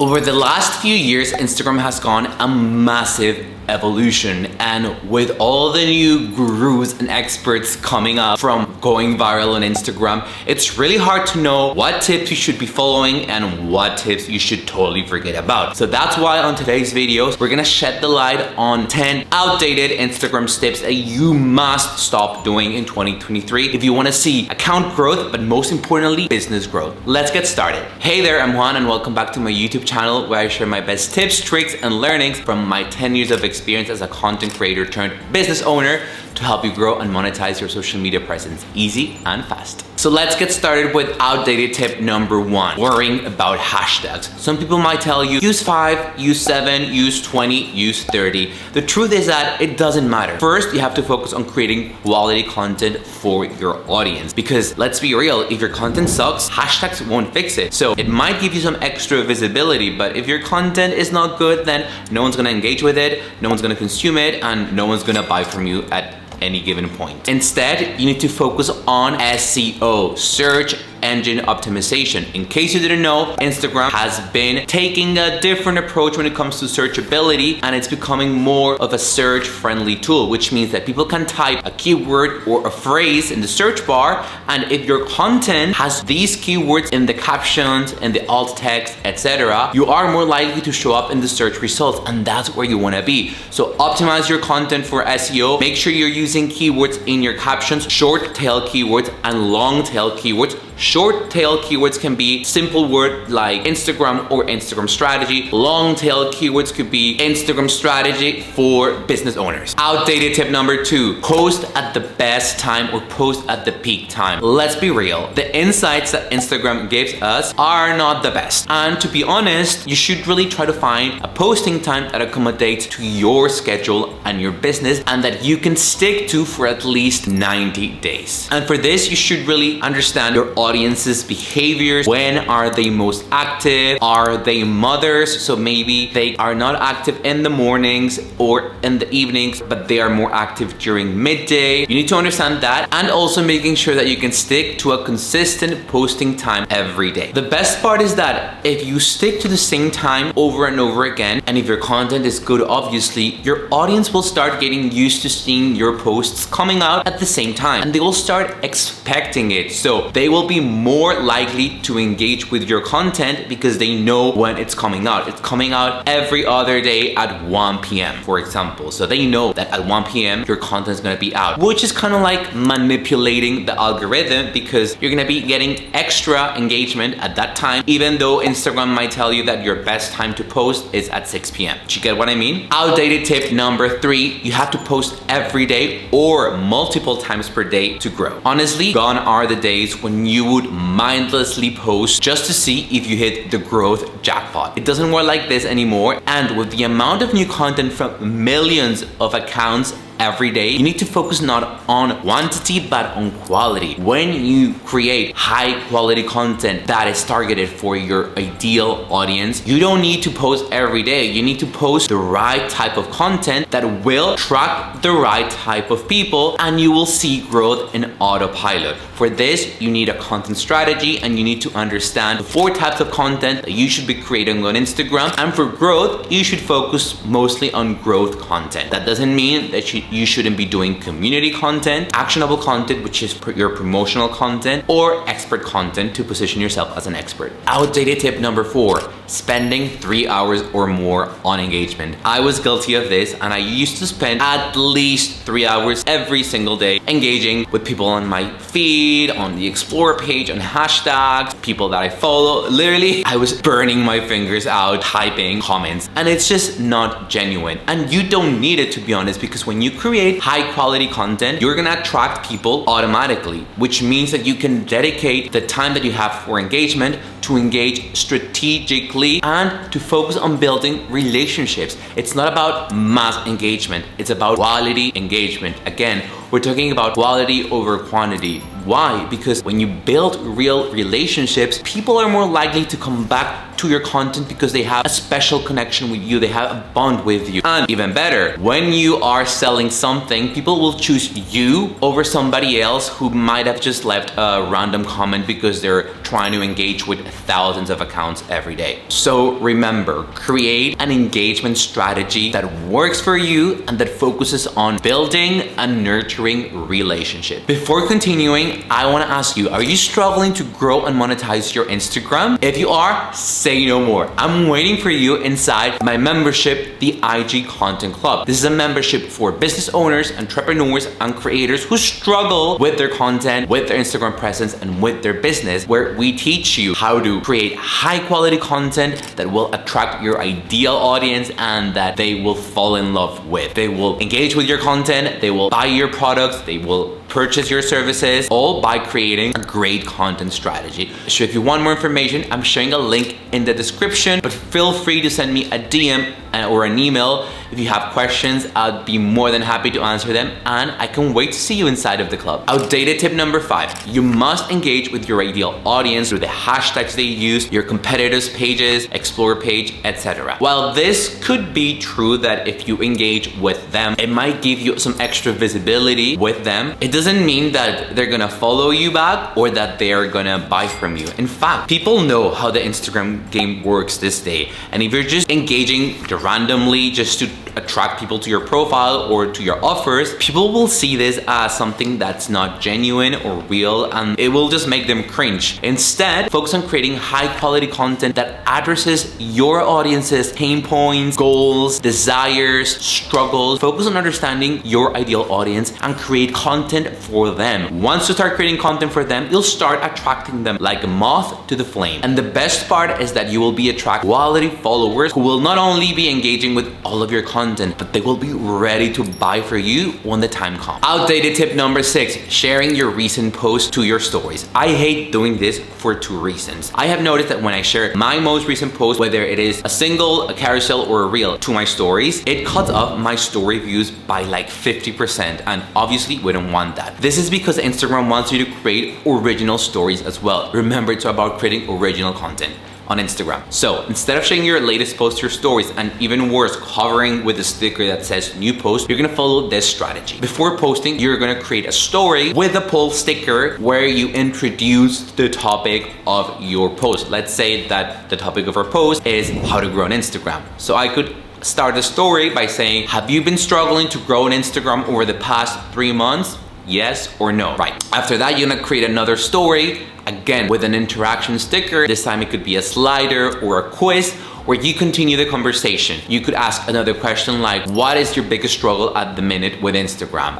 Over the last few years, Instagram has gone a massive evolution, and with all the new gurus and experts coming up from going viral on Instagram, it's really hard to know what tips you should be following and what tips you should totally forget about. So that's why on today's videos, we're gonna shed the light on 10 outdated Instagram tips that you must stop doing in 2023 if you wanna see account growth, but most importantly, business growth. Let's get started. Hey there, I'm Juan and welcome back to my YouTube channel where I share my best tips, tricks, and learnings from my 10 years of experience as a content creator turned business owner to help you grow and monetize your social media presence easy and fast. So let's get started with outdated tip number 1, worrying about hashtags. Some people might tell you, use 5, use 7, use 20, use 30. The truth is that it doesn't matter. First, you have to focus on creating quality content for your audience, because let's be real, if your content sucks, hashtags won't fix it. So it might give you some extra visibility, but if your content is not good, then no one's gonna engage with it, no one's gonna consume it, and no one's gonna buy from you at any given point. Instead, you need to focus on SEO, search engine optimization. In case you didn't know, Instagram has been taking a different approach when it comes to searchability, and it's becoming more of a search friendly tool, which means that people can type a keyword or a phrase in the search bar, and if your content has these keywords in the captions and the alt text, etc., you are more likely to show up in the search results, and that's where you want to be. So optimize your content for SEO. Make sure you're using keywords in your captions, short tail keywords and long tail keywords. Short tail keywords can be simple word like Instagram or Instagram strategy. Long tail keywords could be Instagram strategy for business owners. Outdated tip number 2, post at the best time or post at the peak time. Let's be real, the insights that Instagram gives us are not the best. And to be honest, you should really try to find a posting time that accommodates to your schedule and your business and that you can stick to for at least 90 days. And for this, you should really understand your audience's behaviors. When are they most active? Are they mothers? So maybe they are not active in the mornings or in the evenings, but they are more active during midday. You need to understand that, and also making sure that you can stick to a consistent posting time every day. The best part is that if you stick to the same time over and over again, and if your content is good, obviously, your audience will start getting used to seeing your posts coming out at the same time, and they will start expecting it. So they will be more likely to engage with your content because they know when it's coming out. It's coming out every other day at 1 p.m. for example. So they know that at 1 p.m. your content is gonna be out, which is kind of like manipulating the algorithm because you're gonna be getting extra engagement at that time, even though Instagram might tell you that your best time to post is at 6 p.m. Do you get what I mean? Outdated tip number 3, you have to post every day or multiple times per day to grow. Honestly, gone are the days when you would mindlessly post just to see if you hit the growth jackpot. It doesn't work like this anymore, and with the amount of new content from millions of accounts every day, you need to focus not on quantity but on quality. When you create high quality content that is targeted for your ideal audience, you don't need to post every day. You need to post the right type of content that will attract the right type of people, and you will see growth in autopilot. For this, you need a content strategy, and you need to understand the 4 types of content that you should be creating on Instagram. And for growth, you should focus mostly on growth content. That doesn't mean that you shouldn't be doing community content, actionable content, which is your promotional content, or expert content to position yourself as an expert. Outdated tip number 4, spending 3 hours or more on engagement. I was guilty of this, and I used to spend at least 3 hours every single day engaging with people on my feed, on the explore page, on hashtags, people that I follow. Literally, I was burning my fingers out typing comments, and it's just not genuine. And you don't need it, to be honest, because when you create high quality content, you're gonna attract people automatically, which means that you can dedicate the time that you have for engagement to engage strategically and to focus on building relationships. It's not about mass engagement, it's about quality engagement. Again, we're talking about quality over quantity. Why? Because when you build real relationships, people are more likely to come back to your content because they have a special connection with you, they have a bond with you. And even better, when you are selling something, people will choose you over somebody else who might have just left a random comment because they're trying to engage with thousands of accounts every day. So remember, create an engagement strategy that works for you and that focuses on building and nurturing relationships. Before continuing, I want to ask you, are you struggling to grow and monetize your Instagram? If you are, say no more. I'm waiting for you inside my membership, the IG Content Club. This is a membership for business owners, entrepreneurs, and creators who struggle with their content, with their Instagram presence, and with their business, where we teach you how to create high quality content that will attract your ideal audience and that they will fall in love with. They will engage with your content, they will buy your products, they will purchase your services, all by creating a great content strategy. So if you want more information, I'm sharing a link in the description, but feel free to send me a DM or an email if you have questions. I'd be more than happy to answer them, and I can wait to see you inside of the club. Outdated tip number 5, you must engage with your ideal audience through the hashtags they use, your competitors' pages, explore page, etc. While this could be true that if you engage with them, it might give you some extra visibility with them, it doesn't mean that they're gonna follow you back or that they're gonna buy from you. In fact, people know how the Instagram game works this day, and if you're just engaging randomly just to attract people to your profile or to your offers, people will see this as something that's not genuine or real, and it will just make them cringe. Instead, focus on creating high quality content that addresses your audience's pain points, goals, desires, struggles. Focus on understanding your ideal audience and create content for them. Once you start creating content for them, you'll start attracting them like a moth to the flame. And the best part is that you will be attracting quality followers who will not only be engaging with all of your content, but they will be ready to buy for you when the time comes. Outdated tip number 6, sharing your recent posts to your stories. I hate doing this for 2 reasons. I have noticed that when I share my most recent post, whether it is a single, a carousel, or a reel to my stories, it cuts off my story views by like 50%, and obviously we don't want that. This is because Instagram wants you to create original stories as well. Remember, it's about creating original content on Instagram. So instead of sharing your latest post to your stories, and even worse, covering with a sticker that says new post, you're gonna follow this strategy. Before posting, you're gonna create a story with a poll sticker where you introduce the topic of your post. Let's say that the topic of our post is how to grow on Instagram. So I could start a story by saying, have you been struggling to grow on Instagram over the past 3 months? Yes or no? Right. After that, you're gonna create another story, again with an interaction sticker. This time it could be a slider or a quiz, where you continue the conversation. You could ask another question like, what is your biggest struggle at the minute with Instagram?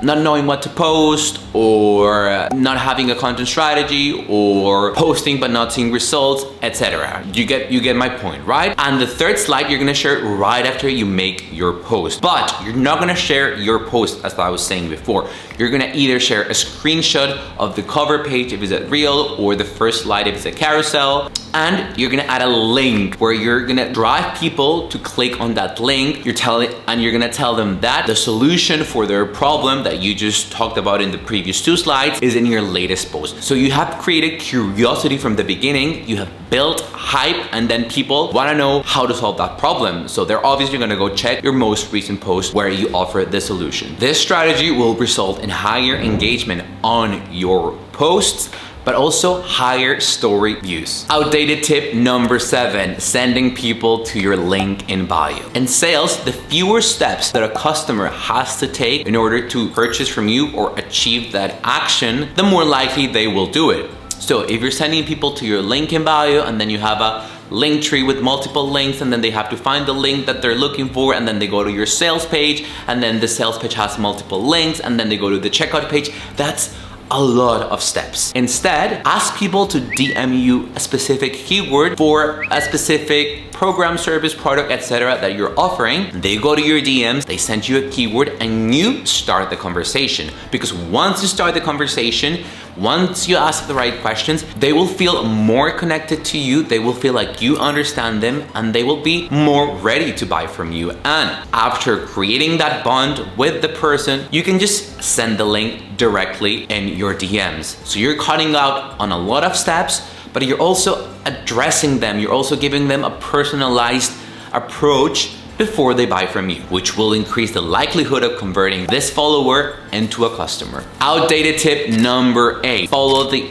Not knowing what to post, or not having a content strategy, or posting but not seeing results, etc. You get my point, right? And the third slide, you're gonna share it right after you make your post. But you're not gonna share your post as I was saying before. You're gonna either share a screenshot of the cover page if it's a reel, or the first slide if it's a carousel, and you're gonna add a link where you're gonna drive people to click on that link. You're gonna tell them that the solution for their problem that you just talked about in the previous 2 slides is in your latest post. So you have created curiosity from the beginning, you have built hype, and then people wanna know how to solve that problem. So they're obviously gonna go check your most recent post where you offer the solution. This strategy will result in higher engagement on your posts, but also higher story views. Outdated tip number 7, sending people to your link in bio. In sales, the fewer steps that a customer has to take in order to purchase from you or achieve that action, the more likely they will do it. So if you're sending people to your link in bio, and then you have a link tree with multiple links, and then they have to find the link that they're looking for, and then they go to your sales page, and then the sales page has multiple links, and then they go to the checkout page, that's a lot of steps. Instead, ask people to DM you a specific keyword for a specific program, service, product, etc. that you're offering. They go to your DMs, they send you a keyword, and you start the conversation. Because once you start the conversation, Once you ask the right questions, they will feel more connected to you, they will feel like you understand them, and they will be more ready to buy from you. And after creating that bond with the person, you can just send the link directly in your DMs. So you're cutting out on a lot of steps, but you're also addressing them. You're also giving them a personalized approach before they buy from you, which will increase the likelihood of converting this follower into a customer. Outdated tip number 8, follow the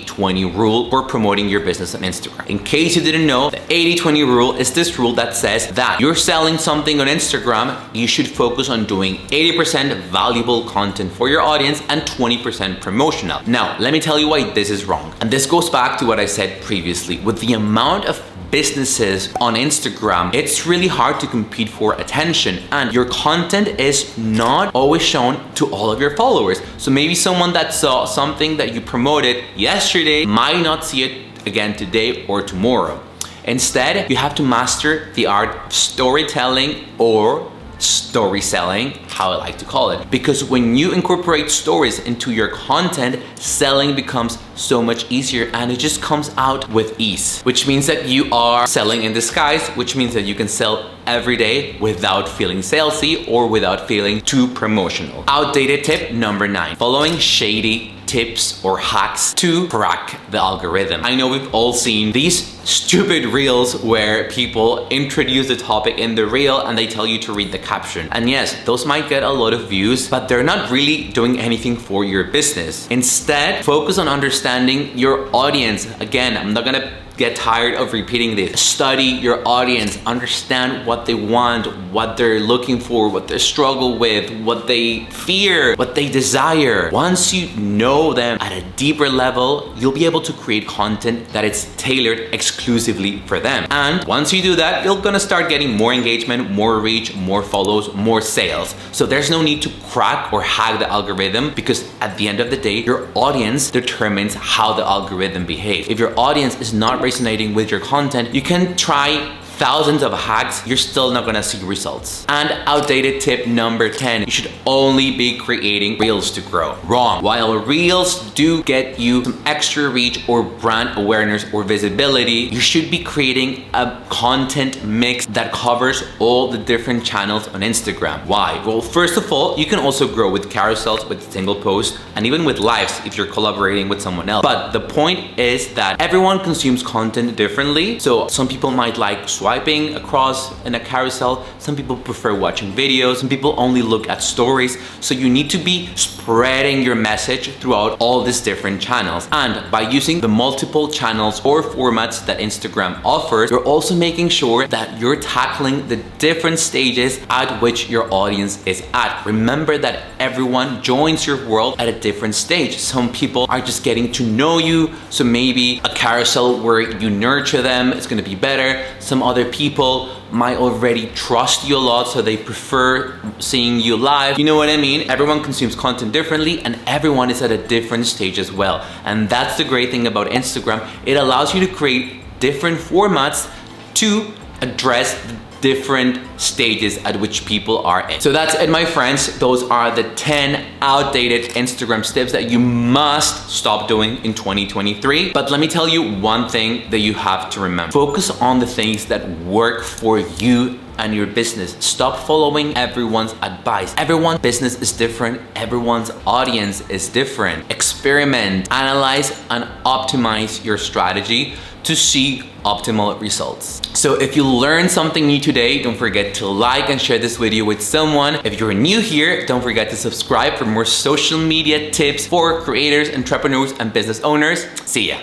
80-20 rule for promoting your business on Instagram. In case you didn't know, the 80-20 rule is this rule that says that you're selling something on Instagram, you should focus on doing 80% valuable content for your audience and 20% promotional. Now, let me tell you why this is wrong. And this goes back to what I said previously. With the amount of businesses on Instagram, it's really hard to compete for attention, and your content is not always shown to all of your followers. So maybe someone that saw something that you promoted yesterday might not see it again today or tomorrow. Instead, you have to master the art of storytelling, or story selling, how I like to call it. Because when you incorporate stories into your content, selling becomes so much easier, and it just comes out with ease, which means that you are selling in disguise, which means that you can sell every day without feeling salesy or without feeling too promotional. Outdated tip number 9, following shady tips or hacks to crack the algorithm. I know we've all seen these stupid reels where people introduce the topic in the reel and they tell you to read the caption. And yes, those might get a lot of views, but they're not really doing anything for your business. Instead, focus on understanding your audience. Again, I'm not gonna get tired of repeating this. Study your audience, understand what they want, what they're looking for, what they struggle with, what they fear, what they desire. Once you know them at a deeper level, you'll be able to create content that is tailored exclusively for them. And once you do that, you're gonna start getting more engagement, more reach, more follows, more sales. So there's no need to crack or hack the algorithm, because at the end of the day, your audience determines how the algorithm behaves. If your audience is not resonating with your content, you can try thousands of hacks, you're still not gonna see results. And outdated tip number 10, you should only be creating reels to grow. Wrong. While reels do get you some extra reach or brand awareness or visibility, you should be creating a content mix that covers all the different channels on Instagram. Why? Well, first of all, you can also grow with carousels, with single posts, and even with lives if you're collaborating with someone else. But the point is that everyone consumes content differently. So some people might like swiping across in a carousel, some people prefer watching videos, some people only look at stories. So you need to be spreading your message throughout all these different channels. And by using the multiple channels or formats that Instagram offers, you're also making sure that you're tackling the different stages at which your audience is at. Remember that everyone joins your world at a different stage. Some people are just getting to know you, so maybe a carousel where you nurture them is gonna be better. Some other people might already trust you a lot, so they prefer seeing you live. You know what I mean? Everyone consumes content differently, and everyone is at a different stage as well. And that's the great thing about Instagram. It allows you to create different formats to address the different stages at which people are in. So that's it, my friends. Those are the 10 outdated Instagram tips that you must stop doing in 2023. But let me tell you one thing that you have to remember. Focus on the things that work for you and your business. Stop following everyone's advice. Everyone's business is different. Everyone's audience is different. Experiment, analyze, and optimize your strategy to see optimal results. So if you learned something new today, don't forget to like and share this video with someone. If you're new here, don't forget to subscribe for more social media tips for creators, entrepreneurs, and business owners. See ya.